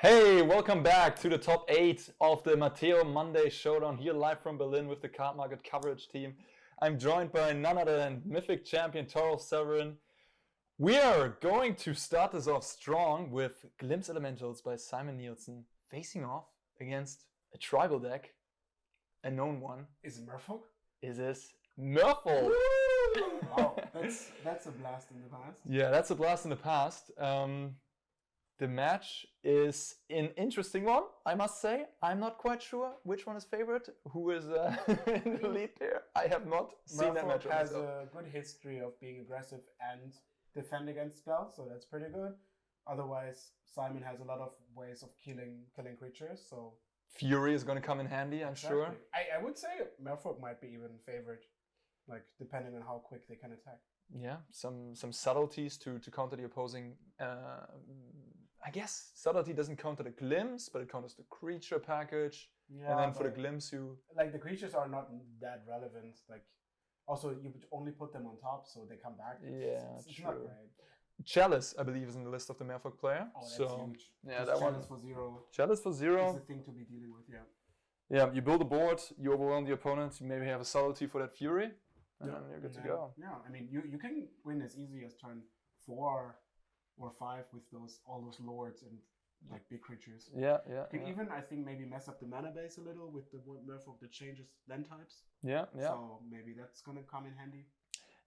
Hey, welcome back to the top 8 of the Matteo Monday Showdown here live from Berlin with the Cardmarket coverage team. I'm joined by none other than Mythic champion Toro Severin. We are going to start this off strong with Glimpse Elementals by Simon Nielsen facing off against a tribal deck, a known one. Is it Merfolk? Is this Merfolk? Wow, that's a blast in the past. Yeah, that's a blast in the past. The match is an interesting one, I must say. I'm not quite sure which one is favorite, who is in the lead there. I have not seen that match. Merfolk has a good history of being aggressive and defend against spells, so that's pretty good. Otherwise, Simon has a lot of ways of killing creatures, so... Fury is going to come in handy, I'm sure. I would say Merfolk might be even favored, like depending on how quick they can attack. Yeah, some subtleties to counter the opposing. I guess subtlety doesn't counter the glimpse, but it counters the creature package. Yeah, and then for the glimpse, you like the creatures are not that relevant. Like also you only put them on top, so they come back. Yeah, it's not great. Chalice, I believe, is in the list of the Merfolk player. Oh, that's huge. Yeah, just that Chalice one. For 0. Chalice for 0 is the thing to be dealing with. Yeah. Yeah, you build a board, you overwhelm the opponent. You maybe have a subtlety for that Fury. And then you're good to go. Yeah, I mean, you can win as easy as turn 4 or 5 with all those lords and like big creatures. Yeah. You can even, I think, maybe mess up the mana base a little with the Merfolk that changes land types. Yeah. So maybe that's gonna come in handy.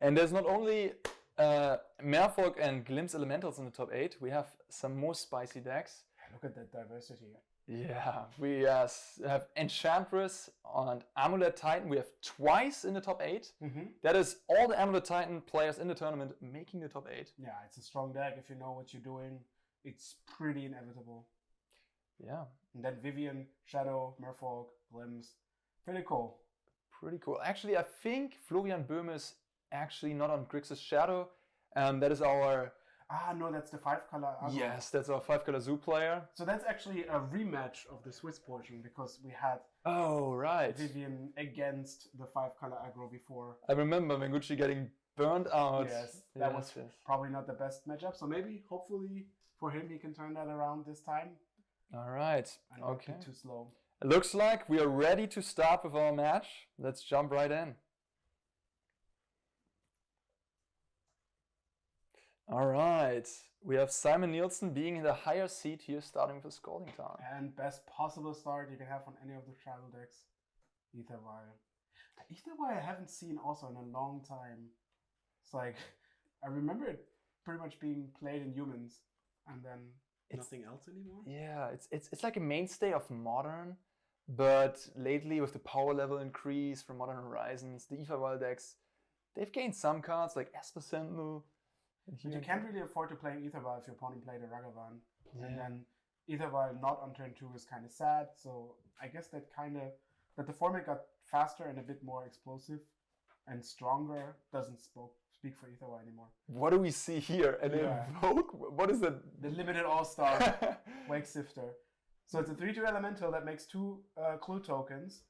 And there's not only Merfolk and Glimpse Elementals in the top 8. We have some more spicy decks. Look at that diversity. Yeah, we have Enchantress and Amulet Titan. We have twice in the top 8. Mm-hmm. That is all the Amulet Titan players in the tournament making the top 8. Yeah, it's a strong deck. If you know what you're doing, it's pretty inevitable. Yeah. And then Vivian, Shadow, Merfolk, Glimpse. Pretty cool. Pretty cool. Actually, I think Florian Böhm is actually not on Grixis Shadow. That is our... no, that's the 5-color. Yes, that's our 5-color zoo player. So that's actually a rematch of the Swiss portion because we had Vivian against the 5-color aggro before. I remember Mengucci getting burned out. Yes, that was probably not the best matchup. So maybe, hopefully, for him, he can turn that around this time. All right. And not be too slow. It looks like we are ready to start with our match. Let's jump right in. All right, we have Simon Nielsen being in the higher seat here, starting with a Scalding Tarn. And best possible start you can have on any of the tribal decks. Etherwire. Etherwire I haven't seen also in a long time. It's like, I remember it pretty much being played in humans, and then nothing else anymore. Yeah, it's like a mainstay of Modern, but lately with the power level increase from Modern Horizons, the Etherwire decks, they've gained some cards like Esper Sentinel. But you can't really afford to play Etherwire if your opponent played a Ragavan. Yeah. And then Etherwire not on turn 2 is kind of sad. So I guess that the format got faster and a bit more explosive and stronger doesn't speak for Etherwire anymore. What do we see here? An Evoke? What is it? The limited all-star Wake Sifter. So it's a 3/2 elemental that makes 2 clue tokens.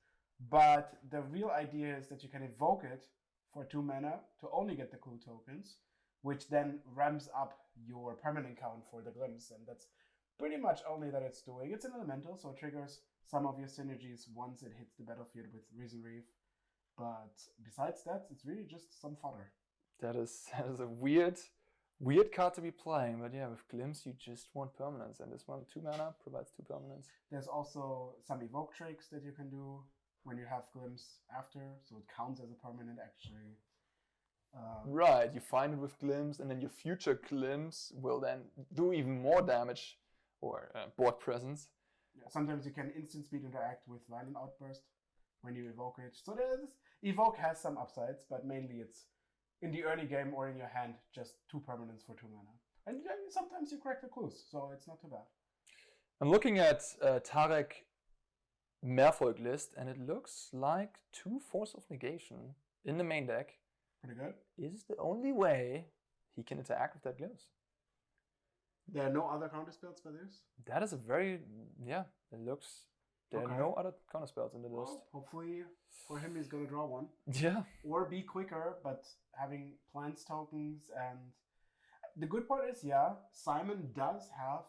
But the real idea is that you can evoke it for 2 mana to only get the clue tokens, which then ramps up your permanent count for the Glimpse. And that's pretty much only that it's doing. It's an elemental, so it triggers some of your synergies once it hits the battlefield with Risen Reef. But besides that, it's really just some fodder. That is a weird card to be playing. But yeah, with Glimpse, you just want permanence. And this one, 2 mana, provides 2 permanence. There's also some evoke tricks that you can do when you have Glimpse after. So it counts as a permanent, actually. Right, you find it with Glimpse, and then your future Glimpse will then do even more damage or board presence. Yeah, sometimes you can instant speed interact with Violent Outburst when you evoke it. So evoke has some upsides, but mainly it's in the early game or in your hand, just 2 permanents for 2 mana. And then sometimes you crack the clues, so it's not too bad. I'm looking at Tarek Merfolk list, and it looks like 2 Force of Negation in the main deck. Pretty good. Is the only way he can attack with that Glimpse. There are no other counter spells by this? That is a very, it looks, there are no other counter spells in the list. Hopefully for him he's going to draw one. Yeah. Or be quicker, but having plants tokens. And the good part is, Simon does have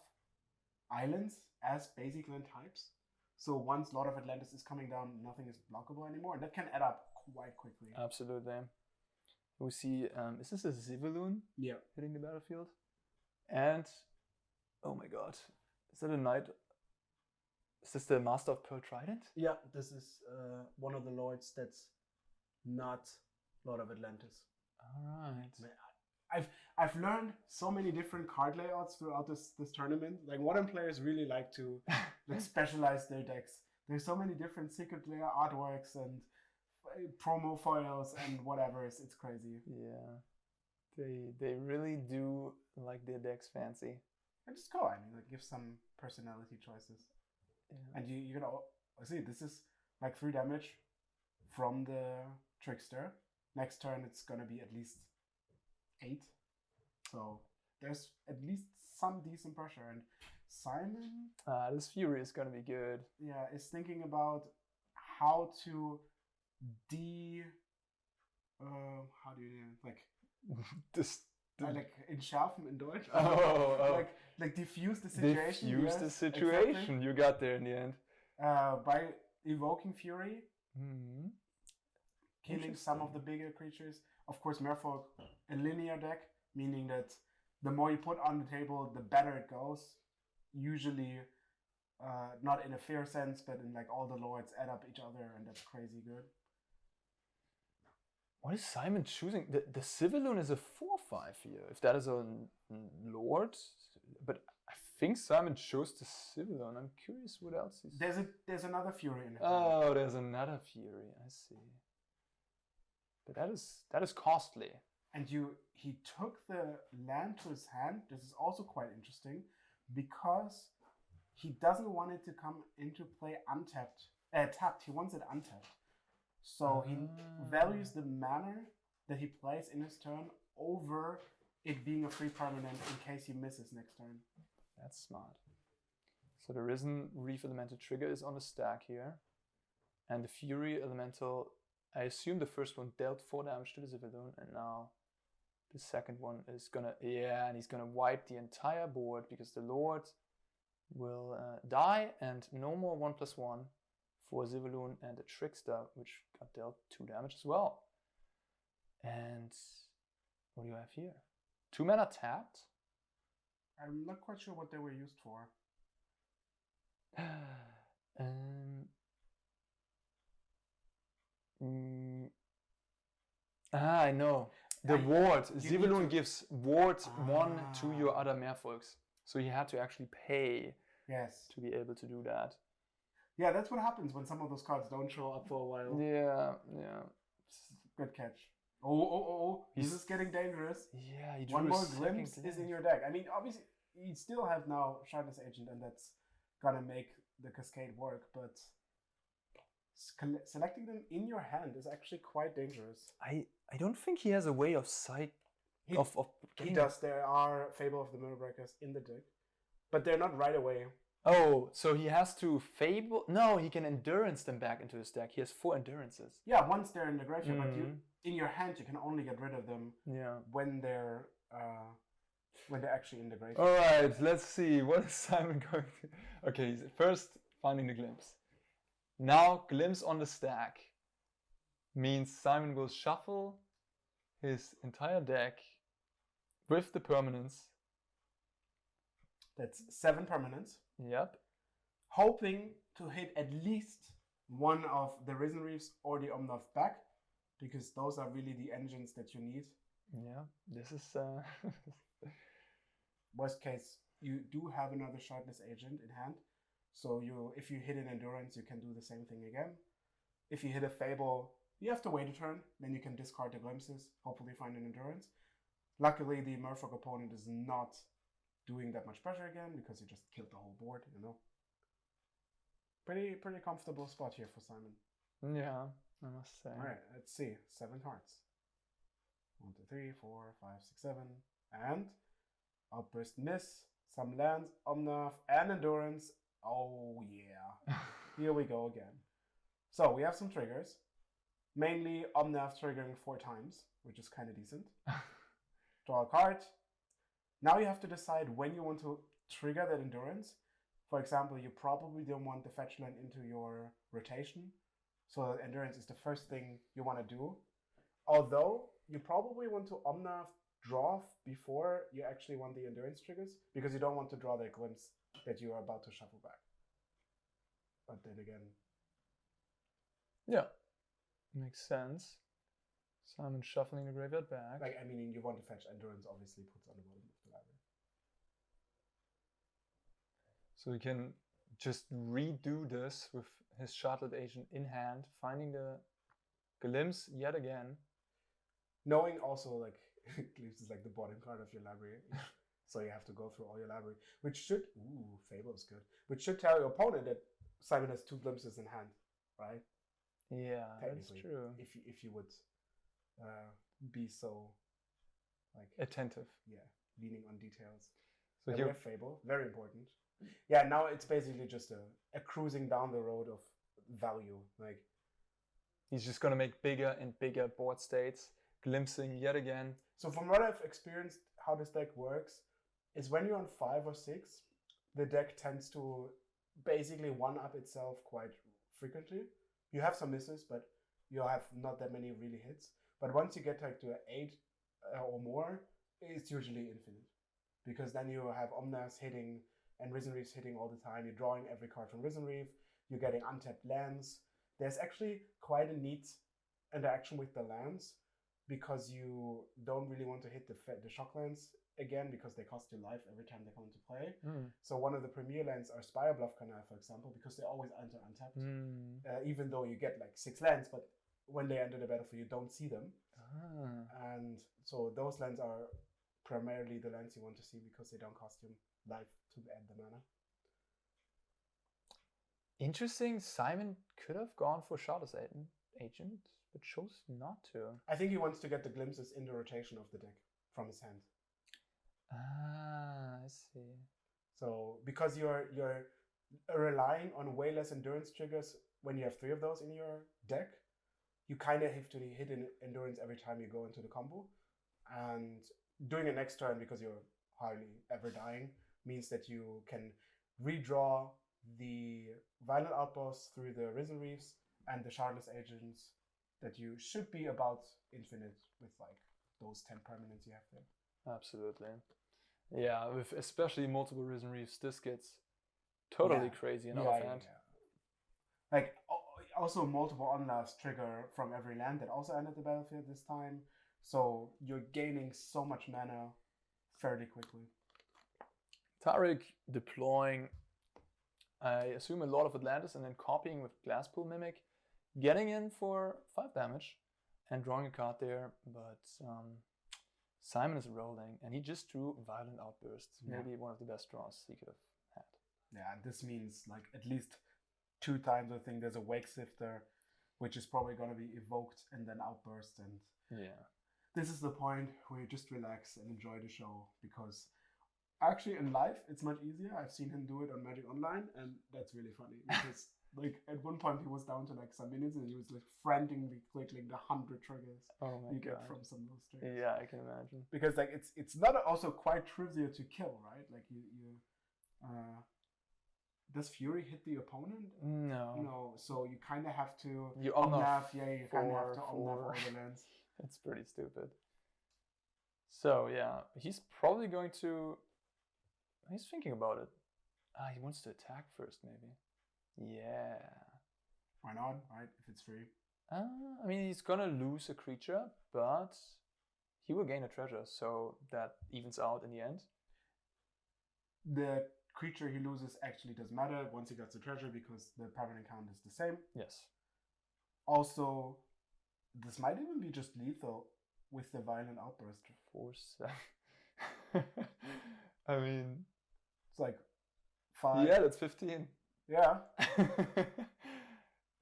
islands as basic land types. So once Lord of Atlantis is coming down, nothing is blockable anymore, and that can add up quite quickly. Absolutely. We see, is this a Zivaloon Yeah. hitting the battlefield? And, oh my god, is that a knight? Is this the Master of Pearl Trident? Yeah, this is one of the lords that's not Lord of Atlantis. All right. I've learned so many different card layouts throughout this tournament. Like modern players really like to like specialize their decks. There's so many different secret layer artworks and promo foils and whatever. It's crazy. Yeah, they really do like their decks fancy. And it's cool. I mean, like give some personality choices. Yeah. And you can see this is like 3 damage from the trickster. Next turn it's gonna be at least 8. So there's at least some decent pressure. And Simon, this Fury is gonna be good. Yeah, is thinking about how to how do you like like entschärfen in Deutsch? Like diffuse the situation. Diffuse the situation. Exactly. You got there in the end. By evoking Fury, killing some of the bigger creatures. Of course, Merfolk, a linear deck, meaning that the more you put on the table, the better it goes. Usually, not in a fair sense, but in like all the lords add up each other, and that's crazy good. What is Simon choosing? The Zivaloon is a 4/5 here. If that is a lord, but I think Simon chose the Zivaloon. I'm curious what else is. There's another Fury in it. Oh, there's another Fury. I see. But that is costly. And he took the land to his hand. This is also quite interesting because he doesn't want it to come into play tapped. He wants it untapped. So he values the mana that he plays in his turn over it being a free permanent in case he misses next turn. That's smart. So the Risen Reef Elemental trigger is on the stack here. And the Fury Elemental, I assume the first one dealt 4 damage to the Zivaloon, and now the second one is gonna, and he's gonna wipe the entire board because the Lord will die, and no more 1/1 for Zivaloon and the Trickster, which got dealt 2 damage as well. And what do you have here? 2 mana tapped. I'm not quite sure what they were used for. I know. The ward. Zivaloon gives ward 1 to your other Merfolks. So you had to actually pay to be able to do that. Yeah, that's what happens when some of those cards don't show up for a while. Yeah. Good catch. Oh. This is getting dangerous. Yeah, he drew one more glimpse is in your deck. I mean, obviously, you still have now Shardless Agent, and that's gonna make the Cascade work, but selecting them in your hand is actually quite dangerous. I don't think he has a way of sight of he does. There are Fable of the Mirror Breakers in the deck, but they're not right away. Oh, so he has to Fable? No, he can Endurance them back into his deck. He has 4 Endurances. Yeah, once they're in the graveyard, but in your hand you can only get rid of them when they're actually in the graveyard. All right, let's see. What is Simon going to... Okay, first finding the Glimpse. Now, Glimpse on the stack means Simon will shuffle his entire deck with the permanents. That's 7 permanents. Yep. Hoping to hit at least one of the Risen Reefs or the Omnath back, because those are really the engines that you need. Yeah, this is... Worst case, you do have another Shardless Agent in hand. So if you hit an Endurance, you can do the same thing again. If you hit a Fable, you have to wait a turn. Then you can discard the Glimpses, hopefully find an Endurance. Luckily, the Merfolk opponent is not doing that much pressure again because you just killed the whole board, you know. Pretty comfortable spot here for Simon. Yeah, I must say. All right, let's see. 7 cards. 1, 2, 3, 4, 5, 6, 7. And Outburst miss. Some lands, Omnath, and Endurance. Oh yeah. Here we go again. So we have some triggers. Mainly Omnath triggering 4 times, which is kind of decent. Draw a card. Now you have to decide when you want to trigger that Endurance. For example, you probably don't want the fetch land into your rotation, so endurance is the first thing you want to do. Although you probably want to Omnath draw before you actually want the endurance triggers, because you don't want to draw the glimpse that you are about to shuffle back. But then again, yeah, makes sense. Simon shuffling the graveyard back. like, I mean, you want to fetch endurance, obviously puts on the bottom of the library. So we can just redo this with his Shuttled Agent in hand, finding the glimpse yet again. Knowing also, like, glimpse is like the bottom card of your library. So you have to go through all your library, which should, Fable is good, which should tell your opponent that Simon has 2 glimpses in hand, right? Yeah, that's true. If you would be so, like, attentive. Yeah, leaning on details. So here we have Fable, very important. Yeah, now it's basically just a cruising down the road of value. Like, he's just gonna make bigger and bigger board states, glimpsing yet again. So from what I've experienced, how this deck works is when you're on 5 or 6, the deck tends to basically one-up itself quite frequently. You have some misses, but you have not that many really hits. But once you get like to 8 or more, it's usually infinite. Because then you have Omnaths hitting and Risen Reefs hitting all the time. You're drawing every card from Risen Reef. You're getting untapped lands. There's actually quite a neat interaction with the lands, because you don't really want to hit the shock lands again, because they cost you life every time they come into play. So one of the premier lands are Spire Bluff Canal, for example, because they always enter untapped. Even though you get like 6 lands, but when they enter the battlefield, you don't see them. And so those lands are primarily the lands you want to see, because they don't cost you life to add the mana. Interesting. Simon could have gone for Shard's Agent, but chose not to. I think he wants to get the glimpses in the rotation of the deck from his hand. I see. So because you're relying on way less endurance triggers when you have 3 of those in your deck, you kind of have to hit an endurance every time you go into the combo. And doing it next turn, because you're hardly ever dying, means that you can redraw the Violent Outbursts through the Risen Reefs and the Shardless Agents, that you should be about infinite with like those 10 permanents you have there. Absolutely. Yeah, with especially multiple Risen Reefs, this gets totally crazy in offhand. Yeah. Like, also multiple Unlast trigger from every land that also entered the battlefield this time. So you're gaining so much mana fairly quickly. Tarek deploying, I assume, a lot of Atlantis and then copying with Glasspool Mimic, getting in for 5 damage and drawing a card there, but Simon is rolling, and he just drew Violent Outburst. Maybe one of the best draws he could have had. Yeah, and this means like at least 2 times I think there's a Wake Sifter, which is probably going to be evoked and then Outburst. And this is the point where you just relax and enjoy the show, because actually in life it's much easier. I've seen him do it on Magic Online, and that's really funny, because like at one point he was down to like some minutes and he was like frantically clicking the 100 triggers you get from some of those triggers. Yeah, I can imagine. Because like it's not also quite trivial to kill, right? Like you does Fury hit the opponent? No. No, so you kind of have to you Omnath, you kind of have to Omnath all the lands. It's pretty stupid. So yeah, he's probably going to. He's thinking about it. He wants to attack first, maybe. Yeah. Why not, right? If it's free. I mean, he's gonna lose a creature, but he will gain a treasure, so that evens out in the end. The creature he loses actually doesn't matter once he gets the treasure, because the permanent count is the same. Yes. Also, this might even be just lethal with the Violent Outburst. 4/7. I mean, it's like 5. Yeah, that's 15. Yeah.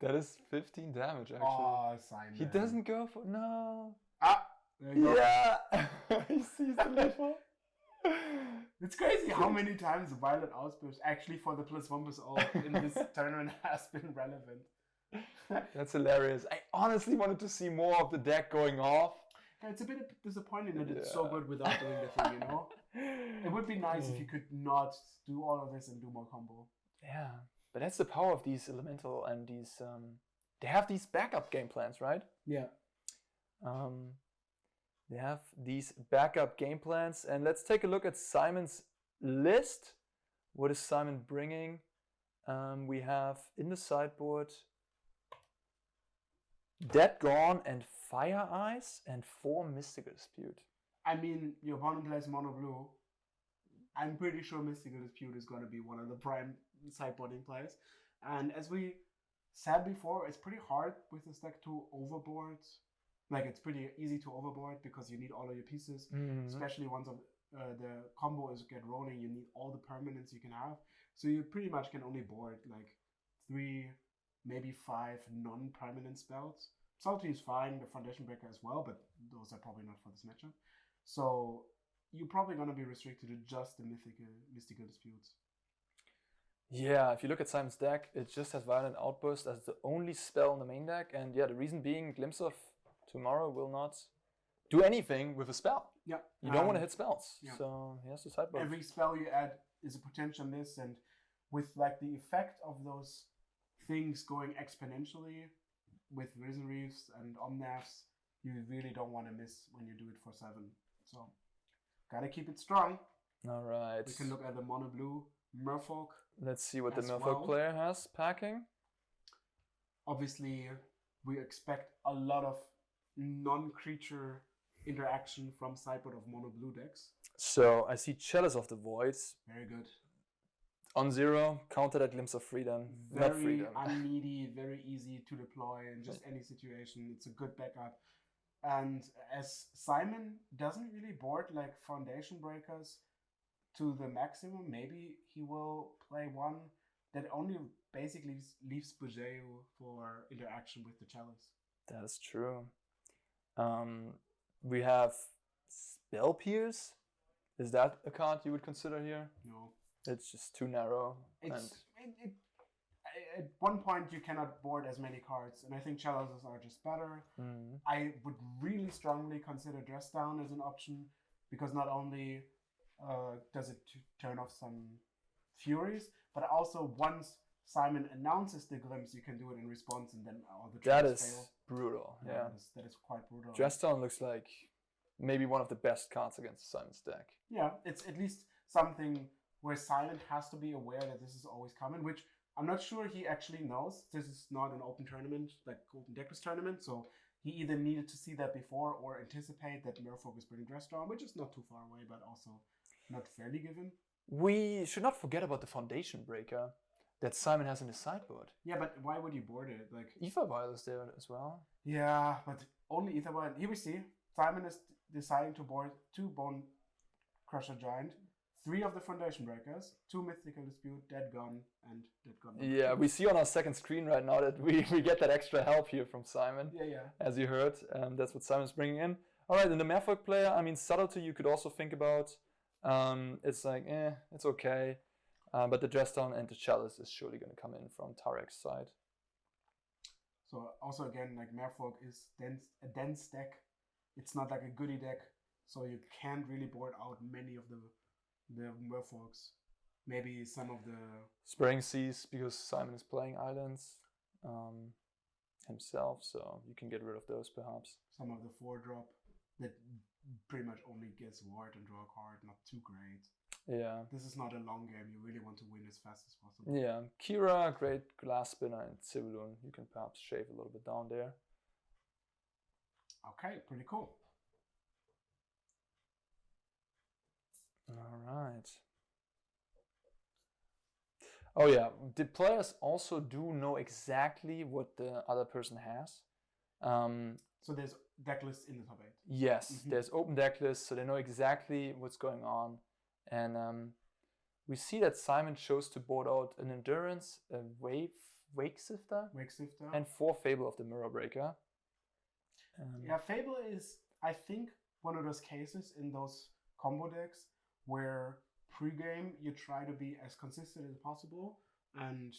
That is 15 damage, actually. Oh, Simon. He doesn't go for... No. There you go. Yeah. He sees the level. It's crazy how many times Violent Outburst actually for the +1/+0 in this tournament has been relevant. That's hilarious. I honestly wanted to see more of the deck going off. Yeah, it's a bit disappointing that it's so good without doing the thing, you know? It would be nice if you could not do all of this and do more combo. Yeah, but that's the power of these elemental and these. They have these backup game plans, right? Yeah. They have these backup game plans, and let's take a look at Simon's list. What is Simon bringing? We have in the sideboard Dead Gone and Fire Eyes and 4 Mystical Dispute. I mean, your opponent plays mono blue. I'm pretty sure Mystical Dispute is going to be one of the prime sideboarding plays. And as we said before, it's pretty hard with this deck to overboard. Like, it's pretty easy to overboard because you need all of your pieces, especially once the combo is get rolling, you need all the permanents you can have. So you pretty much can only board like 3, maybe 5 non-permanent spells. Salty is fine, the Foundation Breaker as well, but those are probably not for this matchup. So you're probably going to be restricted to just the mystical disputes. Yeah, if you look at Simon's deck, it just has Violent Outburst as the only spell in the main deck. And yeah, the reason being, Glimpse of Tomorrow will not do anything with a spell. Yeah. You don't want to hit spells. Yeah. So he has to sideboard. Every spell you add is a potential miss, and with like the effect of those things going exponentially with Risen Reefs and Omnaths, you really don't want to miss when you do it for 7. So gotta keep it strong. All right. We can look at the mono blue Merfolk. Let's see what the as Merfolk well. player has packing. Obviously, we expect a lot of non-creature interaction from sideboard of mono blue decks. So I see Chalice of the Voids. Very good. On 0, counter that Glimpse of Freedom. Not Very Freedom. unneedy, very easy to deploy in just any situation. It's a good backup. And as Simon doesn't really board like Foundation Breakers to the maximum, maybe he will play one that only basically leaves Bujeu for interaction with the Chalice. That is true. We have Spell Pierce. Is that a card you would consider here? No. It's just too narrow. At one point, you cannot board as many cards, and I think Chalices are just better. I would really strongly consider Dress Down as an option, because not only does it turn off some Furies, but also once Simon announces the Glimpse, you can do it in response, and then all the That tricks is fail. brutal. Yeah. That is quite brutal. Dress Down looks like maybe one of the best cards against Simon's deck. Yeah, it's at least something where Simon has to be aware that this is always coming, which I'm not sure he actually knows. This is not an open tournament, like Open Decklist tournament, so he either needed to see that before or anticipate that Merfolk is bringing Dress Down, which is not too far away, but also not fairly given. We should not forget about the Foundation Breaker that Simon has in his sideboard. Yeah, but why would you board it? Like, Aether Vial is there as well. yeah, but only Aether Vial. Here we see Simon is deciding to board 2 Bone Crusher Giant, 3 of the Foundation Breakers, 2 Mythical Dispute, Dead Gone, and Dead Gone. Yeah, we see on our second screen right now that we get that extra help here from Simon. Yeah. As you heard, that's what Simon's bringing in. All right, and the Merfolk player, I mean, Subtlety you could also think about. It's like, it's okay. But the Dress Down and the Chalice is surely going to come in from Tarek's side. So also again, like Merfolk is a dense deck. It's not like a goodie deck, so you can't really board out many of the Merfolks. Maybe some of the Spraying Seas, because Simon is playing Islands himself, so you can get rid of those perhaps. Some of the 4-drop that pretty much only gets ward and draw a card, not too great. Yeah. This is not a long game. You really want to win as fast as possible. Yeah. Kira, great Glass Spinner, and Civilian. You can perhaps shave a little bit down there. Okay, pretty cool. All right. Oh yeah, the players also do know exactly what the other person has. So there's deck lists in the top 8. Yes, there's open deck lists, so they know exactly what's going on. And we see that Simon chose to board out an Endurance, a Wake Sifter, and 4 Fable of the Mirror Breaker. Yeah, Fable is, I think, one of those cases in those combo decks where pre-game you try to be as consistent as possible, and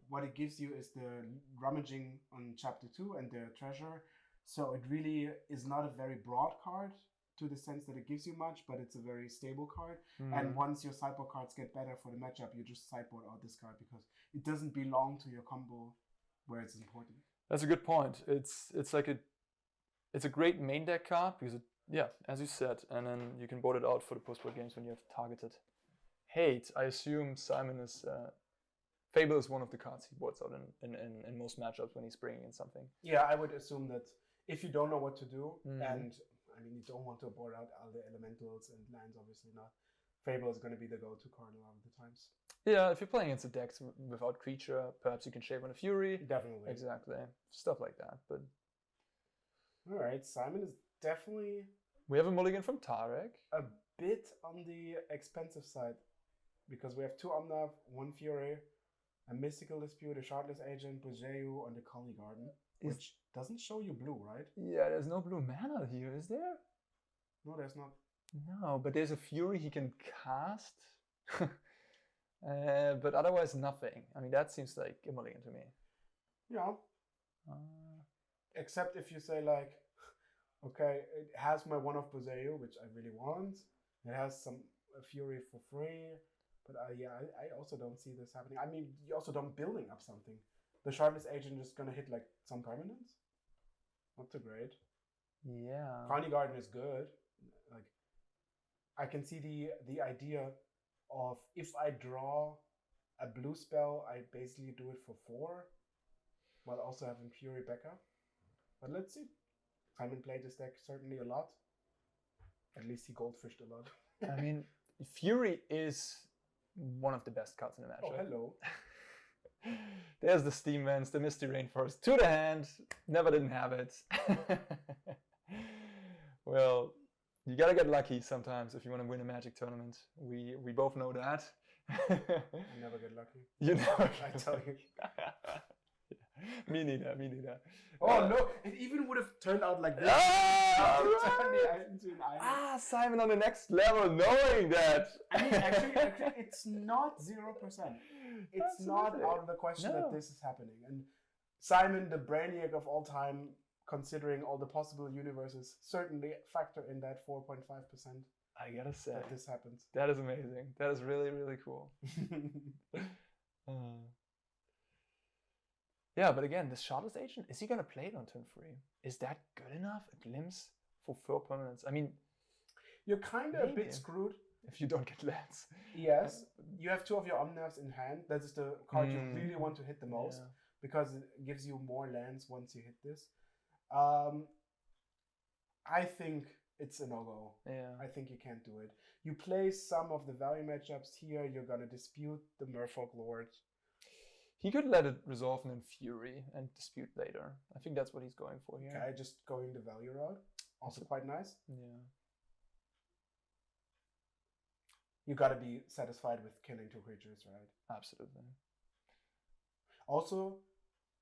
what it gives you is the rummaging on chapter 2 and the treasure. So it really is not a very broad card, to the sense that it gives you much, but it's a very stable card. Mm. And once your sideboard cards get better for the matchup, you just sideboard out this card because it doesn't belong to your combo where it's important. That's a good point. It's a great main deck card because as you said, and then you can board it out for the post-board games when you have targeted hate. I assume Simon is Fable is one of the cards he boards out in most matchups when he's bringing in something. Yeah, I would assume that if you don't know what to do, and I mean you don't want to board out all the elementals and lands, obviously not. Fable is going to be the go-to card a lot of the times. Yeah, if you're playing against a deck without creature, perhaps you can shave on a Fury. Definitely. Exactly. Stuff like that. But all right, Simon is definitely... We have a mulligan from Tarek. A bit on the expensive side. Because we have 2 Omnav, 1 Fury, a Mystical Dispute, a Shardless Agent, Bojeyu on the Colony Garden. Which doesn't show you blue, right? Yeah, there's no blue mana here, is there? No, there's not. No, but there's a Fury he can cast. But otherwise nothing. I mean, that seems like a mulligan to me. Yeah. Except if you say like, okay, it has my 1 of Bozeyu, which I really want. It has some Fury for free. But I also don't see this happening. I mean, you also don't building up something. The Shardless Agent is going to hit like some permanents. Not too great. Yeah. Colony Garden is good. Like, I can see the idea of if I draw a blue spell, I basically do it for 4, while also having Fury backup. But let's see. Simon played this deck certainly a lot. At least he goldfished a lot. I mean, Fury is one of the best cards in the match. Oh, hello. There's the Steam Vents, the Misty Rainforest to the hand. Never didn't have it. Well, you gotta get lucky sometimes if you want to win a Magic tournament. We both know that. I never get lucky. You never. I tell you. Me neither. Oh no! It even would have turned out like this. Simon on the next level, knowing that. I mean, actually, it's not 0%. It's not out of the question that this is happening. And Simon, the brainiac of all time, considering all the possible universes, certainly factor in that 4.5%. I gotta say that this happens. That is amazing. That is really, really cool. Yeah, but again, this Shardless Agent, is he going to play it on turn 3? Is that good enough? A glimpse for 4 permanents? I mean, you're kind of a bit screwed. If you don't get lands. Yes, you have 2 of your Omnavs in hand. That is the card you really want to hit the most, because it gives you more lands once you hit this. I think it's a no-go. Yeah. I think you can't do it. You play some of the value matchups here. You're going to dispute the Merfolk Lord. He could let it resolve in Fury and dispute later. I think that's what he's going for here. Okay, just going the value route. Also quite nice. Yeah. You gotta be satisfied with killing 2 creatures, right? Absolutely. Also,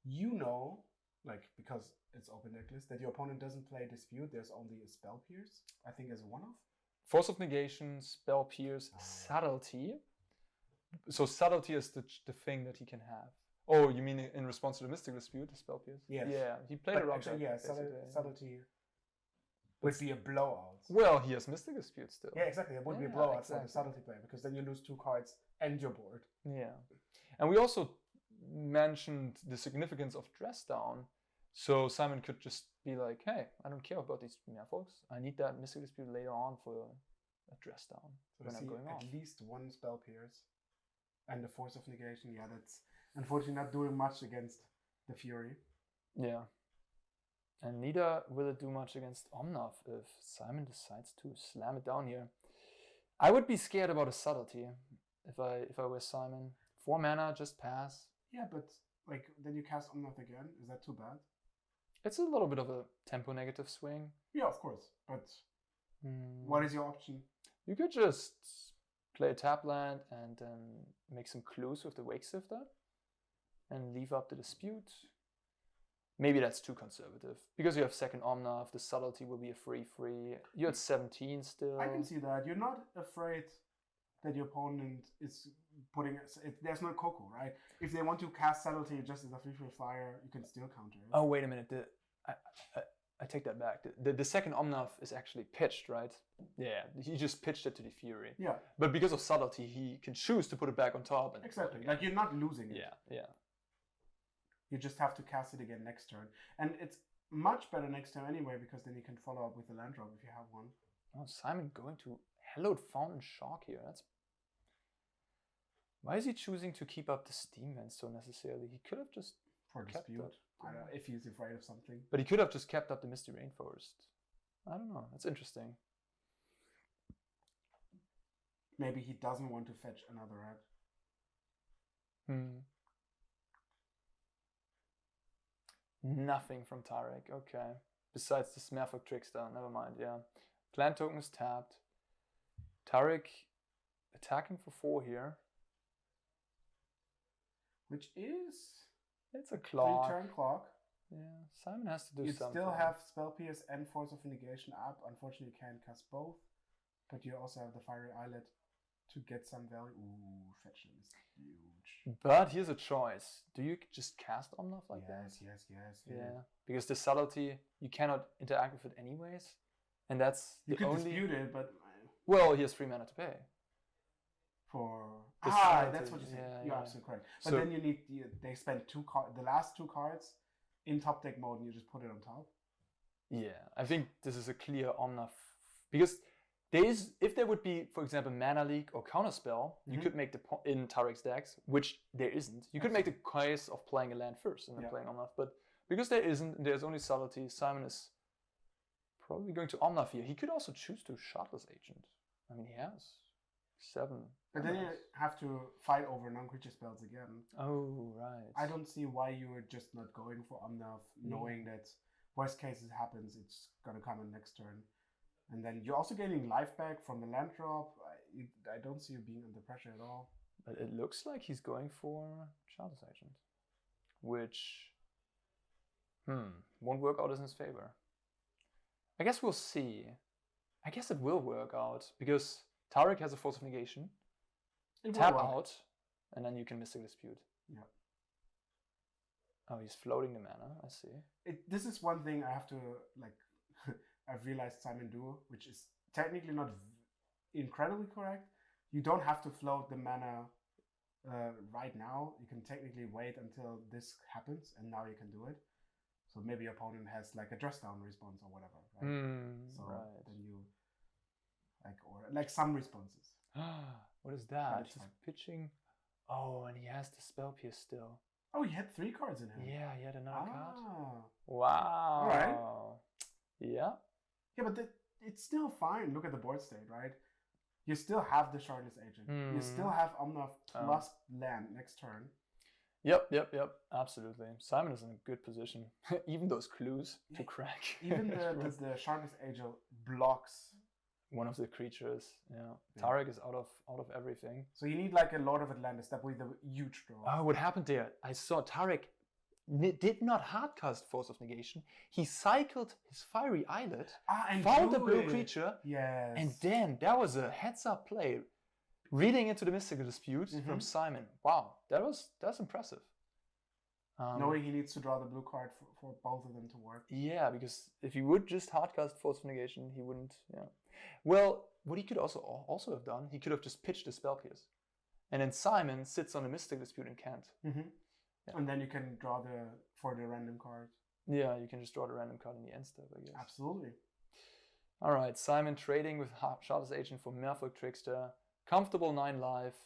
you know, like, because it's open deck list, that your opponent doesn't play dispute. There's only a Spell Pierce, I think, as a one-off. Force of Negation, Spell Pierce, Subtlety. So Subtlety is the thing that he can have. Oh, you mean in response to the Mystical Dispute, the Spell Pierce? Yes. Yeah, he played around actually, that. Subtlety would be a blowout. Well, he has Mystical Dispute still. Yeah, exactly. It would be a blowout for the Subtlety player, because then you lose 2 cards and your board. Yeah. And we also mentioned the significance of Dress Down. So Simon could just be like, hey, I don't care about these Merfolks. I need that Mystical Dispute later on for a Dress Down. So when I'm going off. At least 1 Spell Pierce. And the Force of Negation, yeah, that's unfortunately not doing much against the Fury. Yeah. And neither will it do much against Omnav if Simon decides to slam it down here. I would be scared about a Subtlety if I were Simon. 4 mana, just pass. Yeah, but like then you cast Omnav again. Is that too bad? It's a little bit of a tempo negative swing. Yeah, of course. But what is your option? You could just play a tap land and then make some clues with the Wake Sifter and leave up the dispute. Maybe that's too conservative. Because you have second Omnav, the Subtlety will be a free. You're at 17 still. I can see that. You're not afraid that your opponent is putting... There's no Coco, right? If they want to cast Subtlety just as a free flyer, you can still counter it. Oh, wait a minute. I take that back. The second Omnath is actually pitched, right? Yeah, he just pitched it to the Fury. Yeah, But because of subtlety, he can choose to put it back on top. And exactly. Like you're not losing it. Yeah. You just have to cast it again next turn, and it's much better next turn anyway because then you can follow up with the land drop if you have one. Oh, Simon going to Hallowed Fountain Shark here. That's. Why is he choosing to keep up the Steam Vent so necessarily? He could have just For kept dispute. up. I don't know if he's afraid of something. But he could have just kept up the Misty Rainforest. I don't know. That's interesting. Maybe he doesn't want to fetch another red. Nothing from Tarek. Okay. Besides the Merfolk Trickster. Never mind. Yeah. Clan token is tapped. Tarek attacking for 4 here. Which is... It's a clock. 3-turn clock. Yeah. Simon has to do You something. still have Spell Pierce and Force of Negation up. Unfortunately, you can't cast both. But you also have the Fiery Islet to get some value. Ooh, fetching is huge. But here's a choice. Do you just cast Omnath like that? Yes. Yeah. Because the subtlety, you cannot interact with it anyways. And that's You the can only... dispute it, but... Well, he has 3 mana to pay. For... Decided, that's what you said. yeah, You're yeah. absolutely correct. But So- then you need... They spend the last 2 cards in top deck mode and you just put it on top. Yeah, I think this is a clear Omnath. Because there is, if there would be, for example, Mana Leak or Counterspell, you Mhm. could make in Tarek's decks, which there isn't. You could make the case of playing a land first and then Yeah. playing Omnath. But because there isn't, and there's only subtlety, Simon is probably going to Omnath here. He could also choose to Shardless Agent. I mean, he has 7. But then you Omnaths. have to fight over non-creature spells again. Oh, right. I don't see why you are just not going for Omnath, knowing that worst cases happens, it's gonna come in next turn. And then you're also getting life back from the land drop. I don't see you being under pressure at all. But it looks like he's going for Shardless Agent. Which, won't work out in his favor. I guess we'll see. I guess it will work out, because Tarek has a Force of Negation. It will Tap work. out, and then you can Mystic Dispute. Yeah. Oh, he's floating the mana, I see. This is one thing I have to, like, I've realized Simon do, which is technically not incredibly correct. You don't have to float the mana right now. You can technically wait until this happens, and now you can do it. So maybe your opponent has like a dress down response or whatever, right? So right. then you like some responses. What is that? it's He's fine. pitching. Oh, and he has the Spell Pierce still. Oh, he had 3 cards in hand. Yeah, he had another card. Ah. Wow. Alright. Yeah. Yeah, but it's still fine. Look at the board state, right? You still have the Shardless Agent. You still have Omnath plus land next turn. Yep. Absolutely. Simon is in a good position. Even those clues to crack. Even the Shardless Agent blocks. One of the creatures. Yeah. Tarek is out of everything. So you need like a Lord of Atlantis. That would be the huge draw. Oh, what happened there? I saw Tarek did not hardcast Force of Negation. He cycled his Fiery Islet, And found the drew blue it. creature, Yes. and then that was a heads-up play. Reading into the Mystical Dispute from Simon. Wow, that's impressive. Knowing he needs to draw the blue card for both of them to work. Yeah, because if he would just hardcast Force of Negation, he wouldn't. Yeah. Well, what he could also have done, he could have just pitched the Spell Pierce, and then Simon sits on the Mystical Dispute and can't. Yeah. And then you can draw for the random card. Yeah, you can just draw the random card in the end step, I guess. Absolutely. All right, Simon trading with Shardless Agent for Merfolk Trickster. Comfortable 9 life.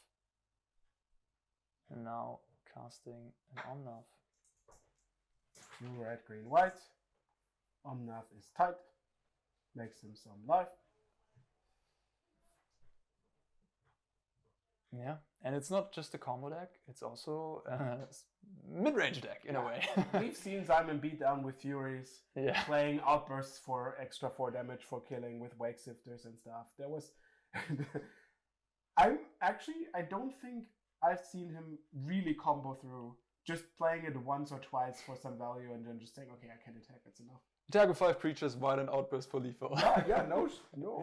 And now casting an Omnath. Blue, red, green, white. Omnath is tight. Makes him some life. Yeah, and it's not just a combo deck, it's also a mid-range deck in a way. We've seen Simon beat down with Furies, Yeah. playing outbursts for extra 4 damage for killing with Wake Sifters and stuff. There was... I don't think I've seen him really combo through. Just playing it once or twice for some value and then just saying, okay, I can attack, that's enough. Attack with 5 creatures, violent outburst for lethal. No.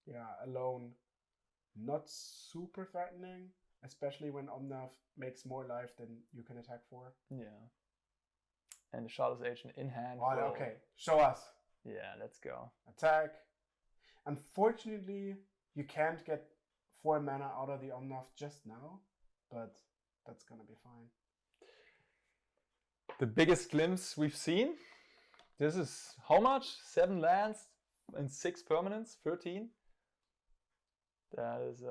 Yeah, alone, not super threatening, especially when Omnath makes more life than you can attack for. Yeah. and the Shardless Agent in hand. Oh, will- okay. Show us. Yeah, let's go. Attack. Unfortunately, you can't get 4 mana out of the Omnath just now, but that's gonna be fine. The biggest glimpse we've seen. This is how much? 7 lands and 6 permanents, 13. That is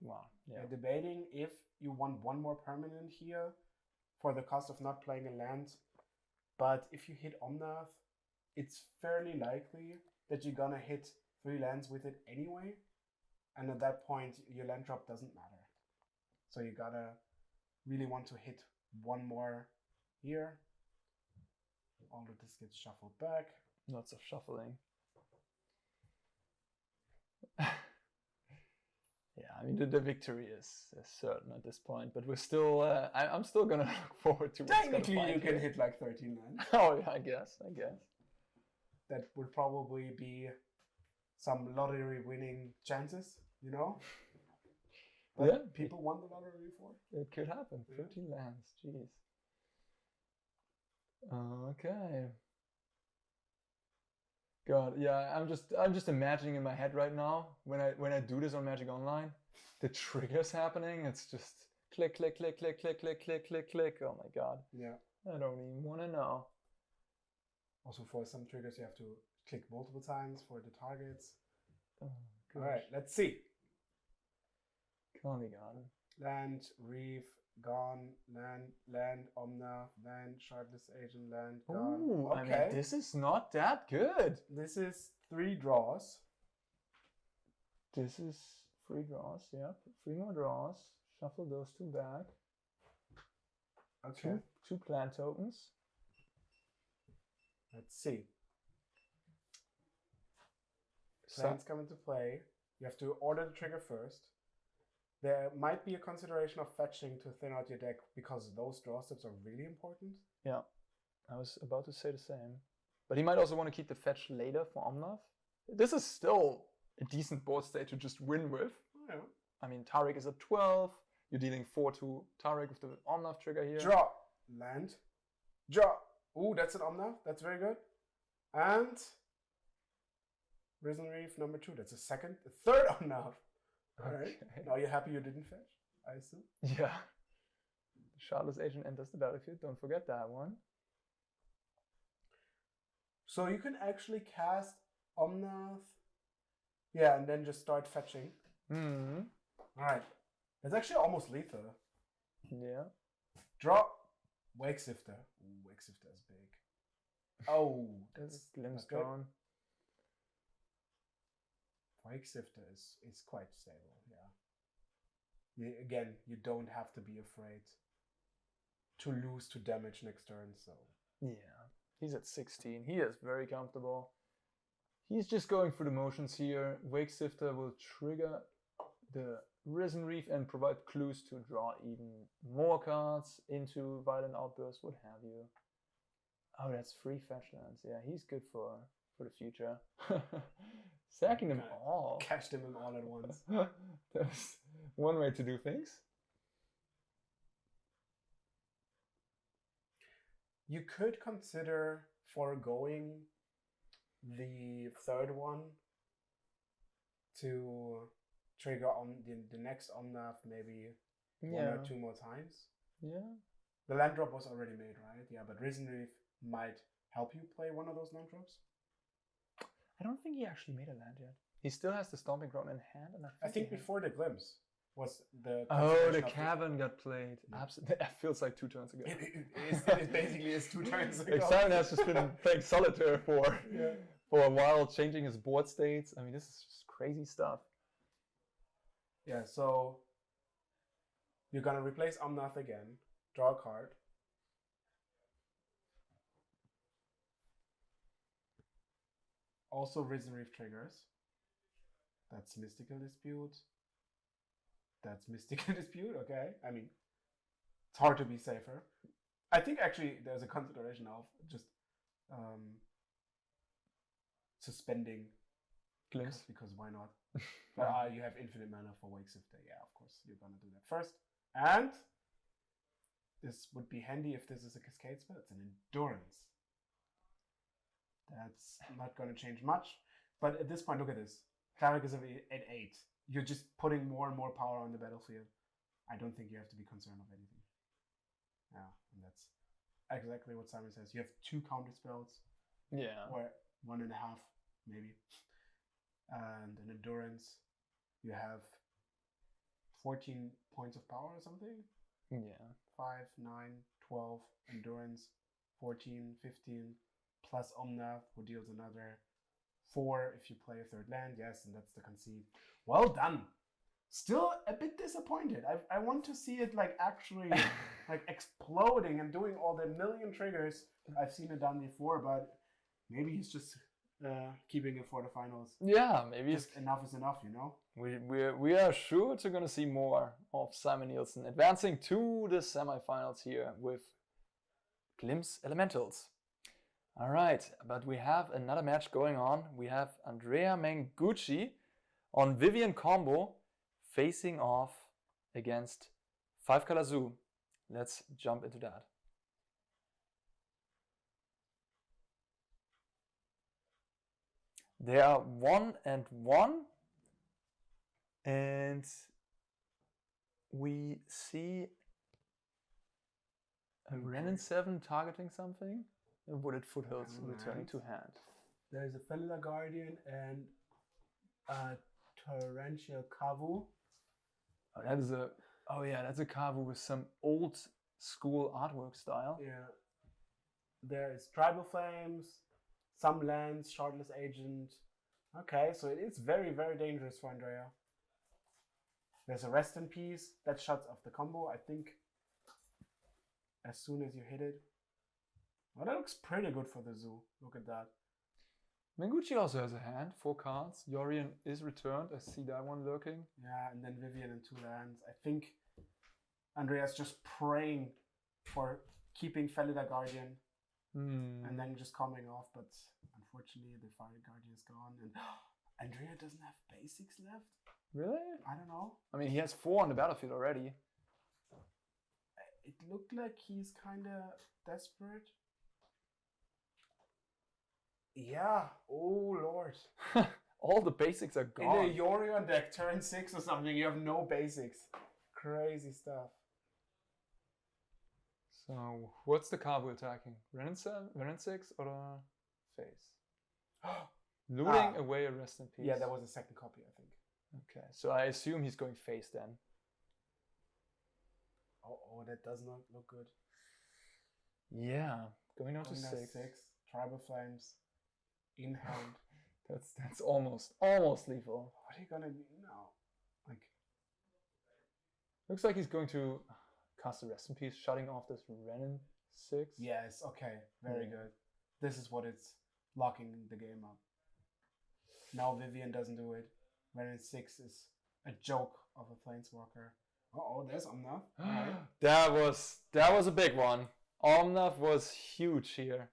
wow. Yeah. We're debating if you want 1 more permanent here for the cost of not playing a land. But if you hit Omnath, it's fairly likely that you're gonna hit 3 lands with it anyway. And at that point, your land drop doesn't matter. So you gotta really want to hit 1 more here. All of this gets shuffled back. Lots of shuffling. Yeah, I mean the victory is certain at this point, but we're still. I'm still gonna look forward to. Technically, you can hit like 13 lands. Oh yeah, I guess. That would probably be some lottery winning chances, you know? But Yeah. people won the lottery before. It could happen. Yeah. 13 lands. Jeez. Okay. God, yeah, I'm just imagining in my head right now when I do this on Magic Online, the triggers happening. It's just click, click, click, click, click, click, click, click, click. Oh my God. Yeah. I don't even want to know. Also, for some triggers, you have to click multiple times for the targets. Oh, All right, let's see. Golly God. Land, Reef, gone. Land, Omna, land, Shardless Agent, land, gone. Ooh, Okay. I mean, this is not that good. This is 3 draws. This is 3 draws, yeah. 3 more draws. Shuffle those 2 back. Okay. Two clan tokens. Let's see. So, Plans come into play. You have to order the trigger first. There might be a consideration of fetching to thin out your deck because those draw steps are really important. yeah, I was about to say the same. But he might also want to keep the fetch later for Omnath. This is still a decent board state to just win with. Yeah. I mean, Tarek is at 12. You're dealing 4 to Tarek with the Omnath trigger here. Draw. Land. Draw. Ooh, that's an Omnath. That's very good. And Risen Reef number 2. That's a third Omnath. All right. Okay. Now you're happy you didn't fetch, I assume. Yeah. Shardless Agent enters the battlefield. Don't forget that one. So you can actually cast Omnath. Yeah, and then just start fetching. Hmm. All right. It's actually almost lethal. Yeah. Draw. Wake Sifter. Ooh, Wake Sifter is big. Oh, that's Glimpse not good. gone. Wake Sifter is quite stable, yeah. Again, you don't have to be afraid to lose to damage next turn, so. Yeah. He's at 16. He is very comfortable. He's just going through the motions here. Wake Sifter will trigger the Risen Reef and provide clues to draw even more cards into Violent Outburst, what have you. Oh, that's 3 fetch lands. Yeah, he's good for the future. Sacking them all. Catch them in all at once. That's one way to do things. You could consider foregoing the third one to trigger on the next Omnath maybe 1 or 2 more times. Yeah. The land drop was already made, right? Yeah, but Risen Reef might help you play one of those land drops. I don't think he actually made a land yet. He still has the Stomping Ground in hand, and I think before the Glimpse was the. Oh, the Cavern got played. Absolutely, that feels like 2 turns ago. It basically is 2 turns ago. Like Simon has just been playing solitaire for a while, changing his board states. I mean, this is just crazy stuff. Yeah, so you're gonna replace Omnath again. Draw a card. Also, Risen Reef triggers. That's Mystical Dispute. That's Mystical Dispute, okay. I mean, it's hard to be safer. I think actually there's a consideration of just suspending Glimpse. because why not? But you have infinite mana for Wake Sifter. Yeah, of course, you're gonna do that first. And this would be handy if this is a cascade spell. It's an endurance. That's not going to change much. But at this point, look at this. Tarek is at 8. You're just putting more and more power on the battlefield. I don't think you have to be concerned of anything. Yeah, and that's exactly what Simon says. You have 2 counter spells. Yeah. Or 1.5, maybe. And an endurance. You have 14 points of power or something. Yeah. 5, 9, 12, endurance, 14, 15, plus Omnath, who deals another 4 if you play a 3rd land. Yes, and that's the conceit. Well done. Still a bit disappointed. I want to see it like actually like exploding and doing all the million triggers. I've seen it done before, but maybe he's just keeping it for the finals. Yeah, maybe just enough is enough, you know. We are sure to gonna see more of Simon Nielsen advancing to the semifinals here with Glimpse Elementals. All right, but we have another match going on. We have Andrea Mengucci on Vivian Combo facing off against 5-Color Zoo. Let's jump into that. They are 1-1, and we see a Renin 7 targeting something. A Wooded Foothills returning to hand. There's a Felida Guardian and a Torrential Kavu. That's a Kavu with some old school artwork style. Yeah. There is Tribal Flames, some lands, Shardless Agent. Okay, so it is very, very dangerous for Andrea. There's a Rest in Peace that shuts off the combo, I think, as soon as you hit it. Well, that looks pretty good for the zoo. Look at that. Mengucci also has a hand, 4 cards. Yorion is returned. I see that one lurking. Yeah, and then Vivian and 2 lands. I think Andrea's just praying for keeping Felida Guardian and then just coming off, but unfortunately the Fire Guardian is gone. And Andrea doesn't have basics left? Really? I don't know. I mean, he has 4 on the battlefield already. It looked like he's kind of desperate. Yeah. Oh, Lord. All the basics are gone. In a Yorion deck, turn 6 or something, you have no basics. Crazy stuff. So, what's the Kavu attacking? Renin 6 or the face? Looting away a Rest in Peace. Yeah, that was a second copy, I think. Okay, so I assume he's going face then. Oh, that does not look good. Yeah, going down to 6. Tribal Flames in hand. That's almost lethal. What are you gonna do now? Like, looks like he's going to cast a Rest in Peace, shutting off this Renin 6. Yes, okay, very good. This is what it's locking the game up. Now Vivian doesn't do it. Renin 6 is a joke of a Planeswalker. Oh, there's Omnath. Right. That was a big one. Omnath was huge here.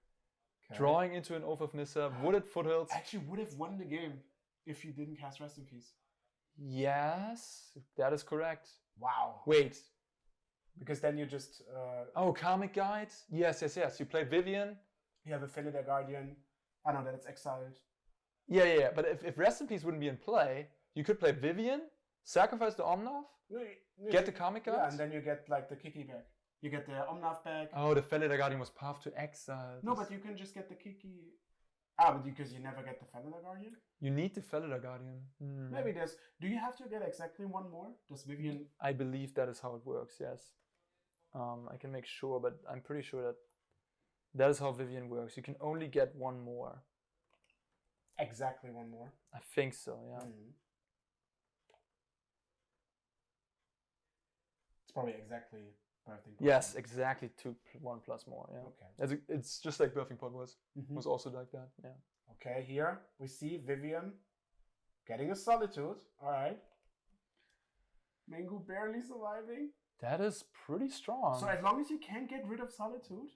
Okay. Drawing into an Oath of Nissa, Wooded Foothills. Actually would have won the game if you didn't cast Rest in Peace. Yes, that is correct. Wow. Wait. Because then you just... Karmic Guide? Yes. You play Vivian. You have a Felida Guardian. I know that it's exiled. Yeah. But if Rest in Peace wouldn't be in play, you could play Vivian, sacrifice the Omnath, get the Karmic Guide. Yeah, and then you get like the Kiki back. You get the Omnath back. Oh, the Felida Guardian was path to exile. No, but you can just get the Kiki. But because you never get the Felida Guardian? You need the Felida Guardian. Maybe there's... Do you have to get exactly one more? Does Vivian... I believe that is how it works, yes. I can make sure, but I'm pretty sure that is how Vivian works. You can only get one more. Exactly one more? I think so, yeah. It's probably exactly Birthing Pod. Yes, exactly 1 plus more, yeah. Okay. It's just like Birthing Pod was. Was also like that, yeah. Okay, here we see Vivian getting a Solitude. All right. Mengu barely surviving. That is pretty strong. So as long as you can't get rid of Solitude.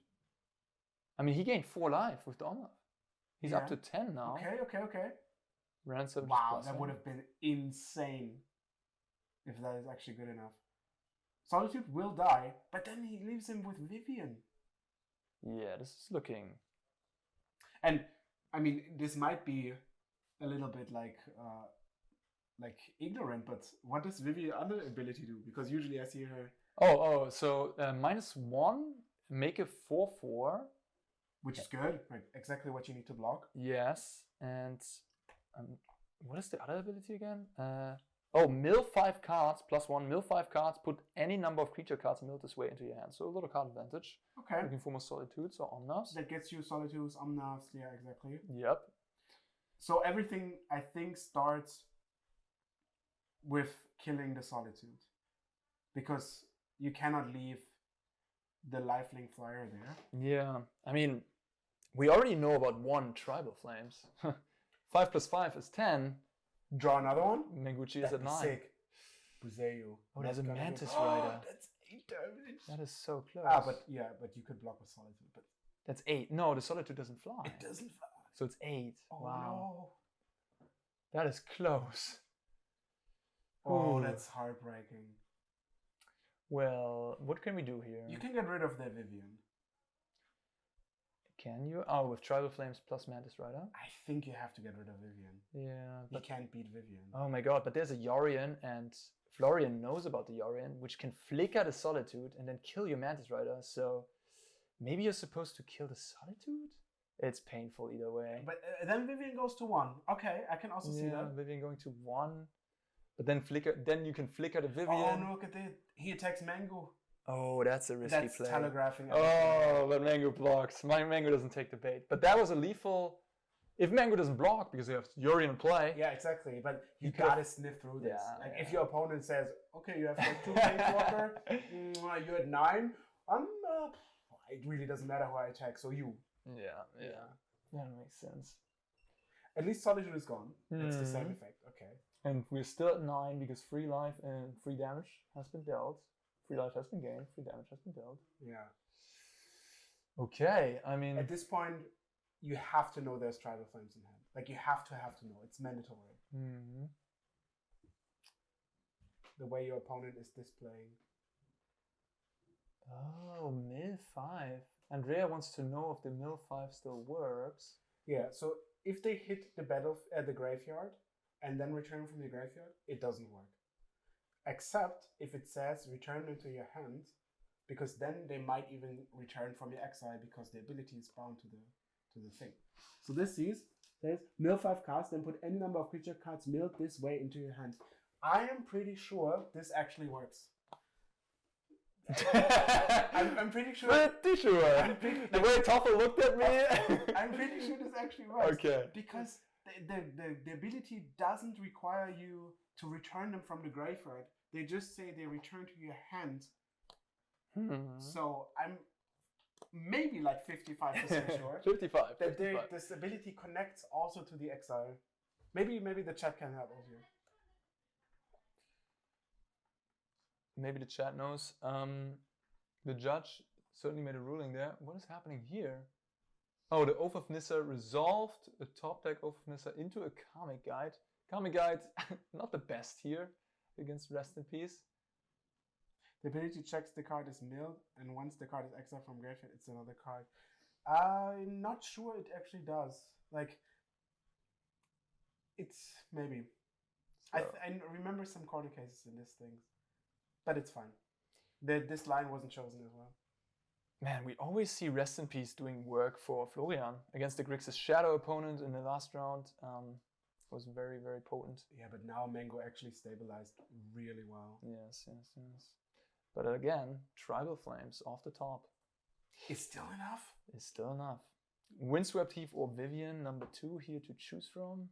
I mean, he gained 4 life with the Omnath. He's up to 10 now. Okay. Wow, that would have been insane if that is actually good enough. Solitude will die, but then he leaves him with Vivian. Yeah, this is looking... And, I mean, this might be a little bit like ignorant, but what does Vivian other ability do? Because usually I see her... So -1, make a 4/4. Which is good, like exactly what you need to block. Yes, and what is the other ability again? Mill 5 cards, +1, mill 5 cards, put any number of creature cards milled this way into your hand. So a little card advantage. Okay. Looking for more Solitudes or Omnavs. That gets you Solitudes, Omnavs, yeah, exactly. Yep. So everything, I think, starts with killing the Solitude. Because you cannot leave the lifelink flyer there. Yeah, I mean, we already know about 1 Tribal Flames. 5 + 5 is 10. Draw another one. Menguchi is at 9. Sick. Buzeyu. Oh, there's a Mantis Rider. That's 8 damage. That is so close. But you could block with Solitude. But that's 8. No, the Solitude doesn't fly. it doesn't fly. So it's 8. Oh, wow. no. That is close. Oh, Ooh. that's heartbreaking. Well, what can we do here? You can get rid of the Vivian. Can you? Oh, with Tribal Flames plus Mantis Rider? I think you have to get rid of Vivian. Yeah. You can't beat Vivian. Oh my god, but there's a Yorion, and Florian knows about the Yorion, which can flicker the Solitude and then kill your Mantis Rider. So maybe you're supposed to kill the Solitude? It's painful either way. But then Vivian goes to 1. Okay, I can also see that. Vivian going to 1. But then you can flicker the Vivian. Oh no, look at that. He attacks Mango. Oh, that's a risky play. That's telegraphing. Oh, but Mango blocks. My Mango doesn't take the bait. But that was a lethal... If Mango doesn't block, because you have Yorion in play... Yeah, exactly. But you gotta sniff through this. Yeah, If your opponent says, okay, you have like 2 Planeswalker, you're at 9, it really doesn't matter who I attack, so you. Yeah. That makes sense. At least Solitude is gone. It's the same effect. Okay. And we're still at 9 because 3 life and 3 damage has been dealt. 3 life has been gained, 3 damage has been dealt. Yeah. Okay, I mean... At this point, you have to know there's Tribal Flames in hand. Like, you have to know. It's mandatory. Mm-hmm. The way your opponent is displaying. Oh, mill 5. Andrea wants to know if the mill 5 still works. Yeah, so if they hit the graveyard and then return from the graveyard, it doesn't work. Except if it says return into your hand, because then they might even return from your exile because the ability is bound to the thing. So this says mill 5 cards, then put any number of creature cards milled this way into your hand. I am pretty sure this actually works. I'm pretty sure. Pretty sure. The way Toffel looked at me. I'm pretty sure this actually works. Okay. Because the ability doesn't require you to return them from the graveyard. They just say they return to your hand. So I'm maybe like 55% sure. 55. That this ability connects also to the exile. Maybe the chat can help us here. Maybe the chat knows. The judge certainly made a ruling there. What is happening here? Oh, the Oath of Nissa resolved a top deck Oath of Nissa into a Karmic Guide. Karmic Guide, not the best here against Rest in Peace. The ability checks the card is milled, and once the card is exiled from graveyard, it's another card. I'm not sure it actually does. Like, it's maybe. So. I remember some corner cases in these things. But it's fine. This line wasn't chosen as well. Man, we always see Rest in Peace doing work for Florian against the Grixis Shadow opponent in the last round. Was very, very potent. Yeah, but now Mango actually stabilized really well. Yes. But again, Tribal Flames off the top. Is still enough? Is still enough. Windswept Heath or Vivian, number 2 here to choose from.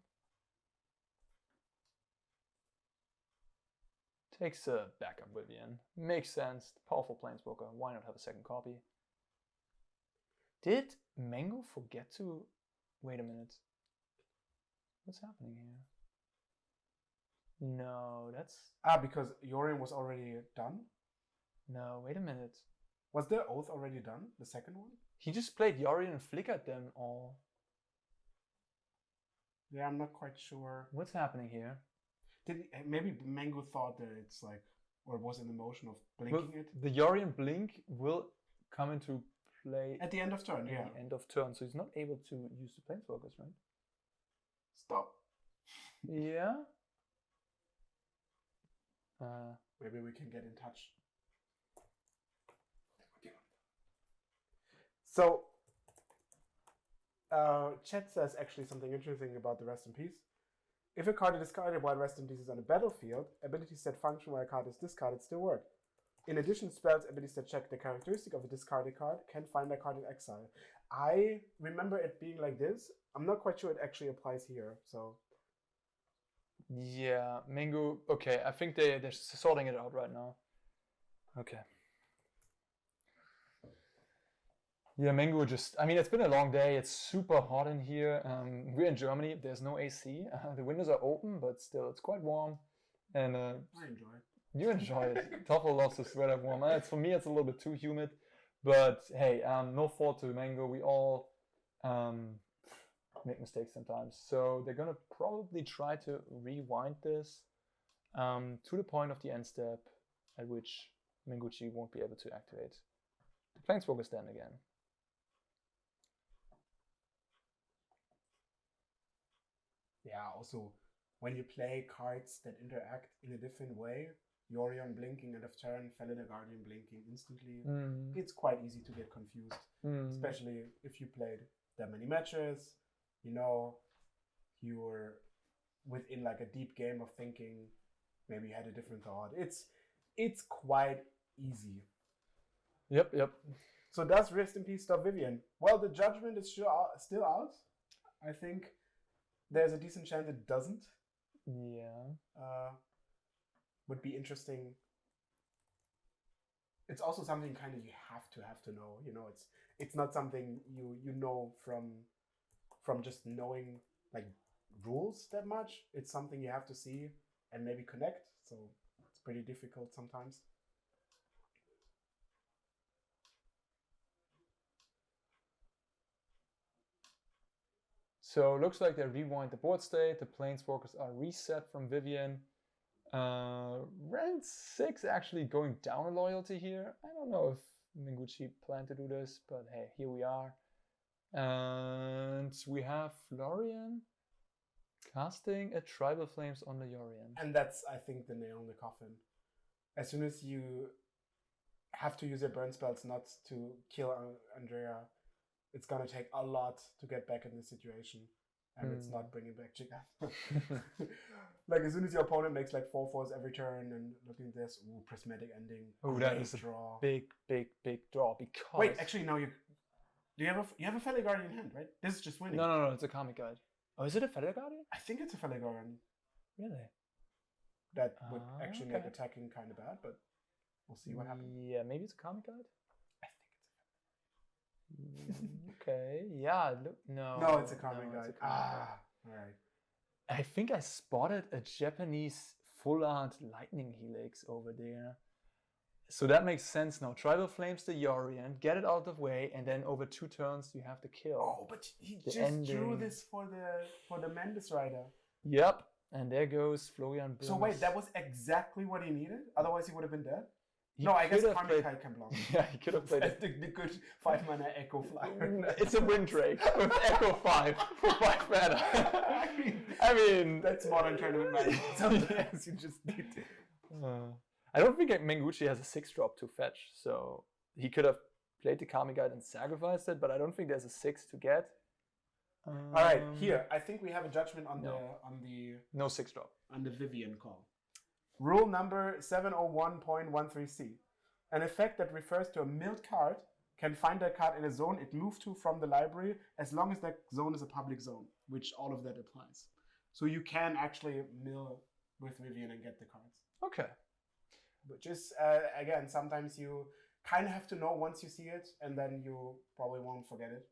Takes a backup Vivian. Makes sense. Powerful Planeswalker. Why not have a second copy? Did Mango forget to... Wait a minute. What's happening here? No, that's... because Yorion was already done? No, wait a minute. Was the Oath already done? The second one? He just played Yorion and flickered them all. Yeah, I'm not quite sure. What's happening here? Maybe Mango thought that it's like or was in the motion of blinking it. The Yorion blink will come into play At the end of turn, at the end of turn, so he's not able to use the Planeswalkers, right? Stop. Yeah. Maybe we can get in touch. So, chat says actually something interesting about the Rest in Peace. If a card is discarded while Rest in Peace is on the battlefield, ability set function while a card is discarded still work. In addition, spells abilities that check the characteristic of a discarded card can find a card in exile. I remember it being like this. I'm not quite sure it actually applies here. So yeah, Mango. Okay, I think they're sorting it out right now. Okay. Yeah, Mango just, I mean, it's been a long day. It's super hot in here. We're in Germany. There's no AC. The windows are open, but still, it's quite warm. And I enjoy it. you enjoy it. Toffel loves to sweat at warm. For me, it's a little bit too humid. But hey, no fault to Mango. We all make mistakes sometimes. So they're going to probably try to rewind this to the point of the end step at which Menguchi won't be able to activate the Planeswalker stand again. Yeah, also, when you play cards that interact in a different way, Yorion blinking end of turn, Felidar Guardian blinking instantly, it's quite easy to get confused. Especially if you played that many matches, you know, you were within like a deep game of thinking, maybe you had a different thought. It's quite easy. Yep. So does Rest in Peace stop Vivian? Well, the judgment is still out. I think there's a decent chance it doesn't. Yeah. Would be interesting. It's also something kind of you have to know. You know, it's not something you know from just knowing like rules that much. It's something you have to see and maybe connect. So it's pretty difficult sometimes. So it looks like they rewind the board state. The Planeswalkers are reset from Vivian. Round 6 actually going down a loyalty here. I don't know if Menguchi planned to do this, but hey, here we are. And we have Florian casting a Tribal Flames on the Yorion. And that's, I think, the nail in the coffin. As soon as you have to use your burn spells not to kill Andrea, it's gonna take a lot to get back in this situation. And it's not bringing back Chica. Like, as soon as your opponent makes like 4/4s every turn and looking at this, prismatic ending. Oh, that is draw. A big draw because... Wait, actually, no, you have a Felidar Guardian in hand, right? This is just winning. No, it's a Karmic Guide. Oh, is it a Felidar Guardian? I think it's a Felidar Guardian. Really? That would actually make attacking kind of bad, but we'll see what happens. Yeah, maybe it's a Karmic Guide? I think it's a Okay, yeah, no. No, it's a Karmic Guide. Alright. I think I spotted a Japanese full art Lightning Helix over there. So that makes sense now. Tribal Flames the Yorion, get it out of the way, and then over 2 turns you have to kill. Oh, but he just drew this for the Mendes Rider. Yep, and there goes Florian Blums. So wait, that was exactly what he needed? Otherwise he would have been dead? No, I guess Karmic Guide can block. Yeah, he could have played it. The good 5-mana Echo Flyer. It's a Windrake with Echo 5 for 5 mana. I mean... That's modern tournament magic. Sometimes you just need I don't think Menguchi has a 6-drop to fetch, so he could have played the Karmic Guide and sacrificed it, but I don't think there's a 6 to get. Alright, here, I think we have a judgment on the no 6-drop. On the Vivian call. Rule number 701.13c. An effect that refers to a milled card can find that card in a zone it moved to from the library as long as that zone is a public zone, which all of that applies. So you can actually mill with Vivian and get the cards. Okay. Which is, again, sometimes you kind of have to know once you see it, and then you probably won't forget it.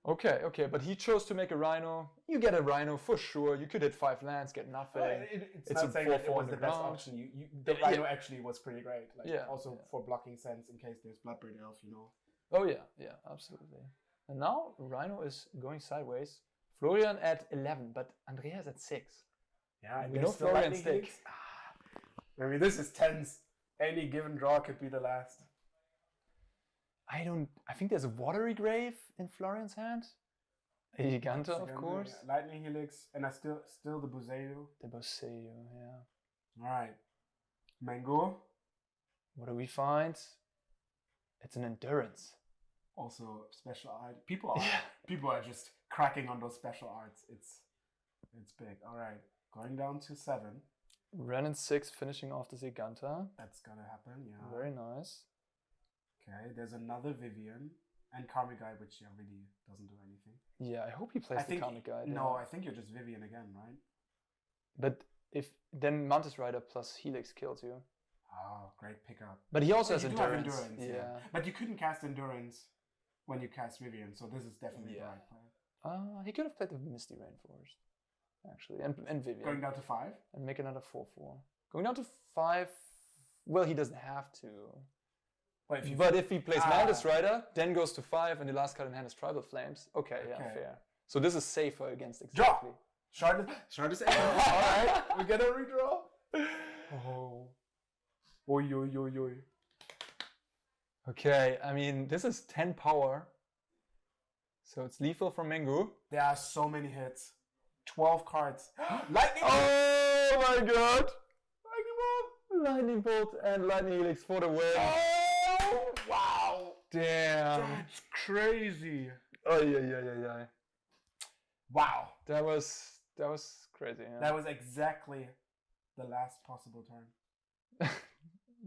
Okay, but he chose to make a Rhino. You get a Rhino for sure. You could hit 5 lands, get nothing. It's not saying that it was the best option. The Rhino actually was pretty great. For blocking sense in case there's Bloodbraid Elf, you know. Oh yeah, absolutely. And now Rhino is going sideways. Florian at 11, but Andreas at 6. Yeah, we know Florian stakes. I mean, this is tense. Any given draw could be the last. I think there's a Watery Grave in Florian's hand. A Giganta, of course. Yeah. Lightning Helix, and I still the Buzeyu. The Boseyo, yeah. All right. Mango. What do we find? It's an Endurance. Also special art. People are just cracking on those special arts. It's big. All right. Going down to 7. Ren and 6 finishing off the Giganta. That's gonna happen, yeah. Very nice. Okay, there's another Vivian and Karmic Guide, which really doesn't do anything. Yeah, I hope he plays the Karmic Guide. No, I think you're just Vivian again, right? But if then Mantis Rider plus Helix kills you. Oh, great pickup. But he also has you Endurance. Do have Endurance, yeah. But you couldn't cast Endurance when you cast Vivian, so this is definitely the right play. He could have played the Misty Rainforest, actually, and Vivian. Going down to 5? And make another 4/4. Going down to 5, well, he doesn't have to. But if he plays Mantis Rider, then goes to 5, and the last card in hand is Tribal Flames. Okay, yeah, fair. So this is safer against exactly. Draw! Shard is 8. Alright, we get a redraw. Oh. Oi, oi, oi, oi. Okay, I mean, this is 10 power. So it's lethal from Mengu. There are so many hits. 12 cards. Lightning! Oh my god! Lightning Bolt and Lightning Helix for the win. Oh, wow! Damn. That's crazy. Oh yeah. Wow. That was crazy. Yeah. That was exactly the last possible turn.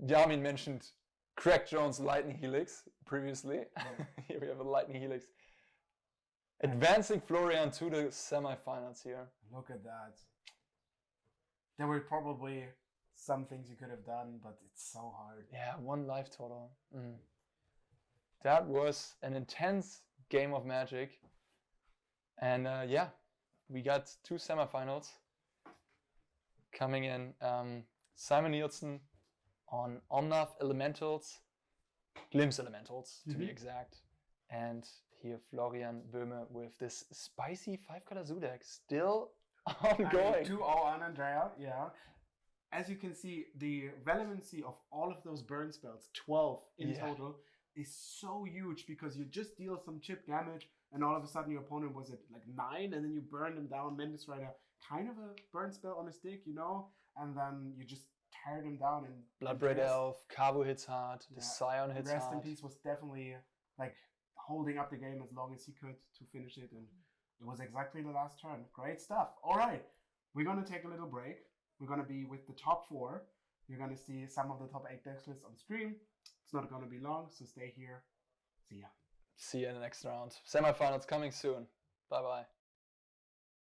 Yamin mentioned Craig Jones' Lightning Helix previously. Yeah. Here we have a Lightning Helix. Advancing Florian to the semifinals here. Look at that. There were probably some things you could have done, but it's so hard. Yeah, 1 life total. That was an intense game of Magic. And we got 2 semifinals coming in. Simon Nielsen on Omnath Elementals, Glimpse Elementals to be exact. And here Florian Böhme with this spicy 5-color zoo deck still ongoing. 2-0 on Andrea, yeah. As you can see, the relevancy of all of those burn spells, 12 in total, is so huge because you just deal some chip damage and all of a sudden your opponent was at like 9 and then you burn them down. Mantis Rider, kind of a burn spell on a stick, you know? And then you just tear them down. And Bloodbraid Elf, Cabo hits hard, the Scion hits hard. Rest in Peace was definitely like holding up the game as long as he could to finish it. And it was exactly the last turn. Great stuff. All right, we're going to take a little break. We're going to be with the top 4. You're going to see some of the top 8 decks lists on stream. It's not going to be long, so stay here. See ya. See you in the next round. Semifinals coming soon. Bye-bye.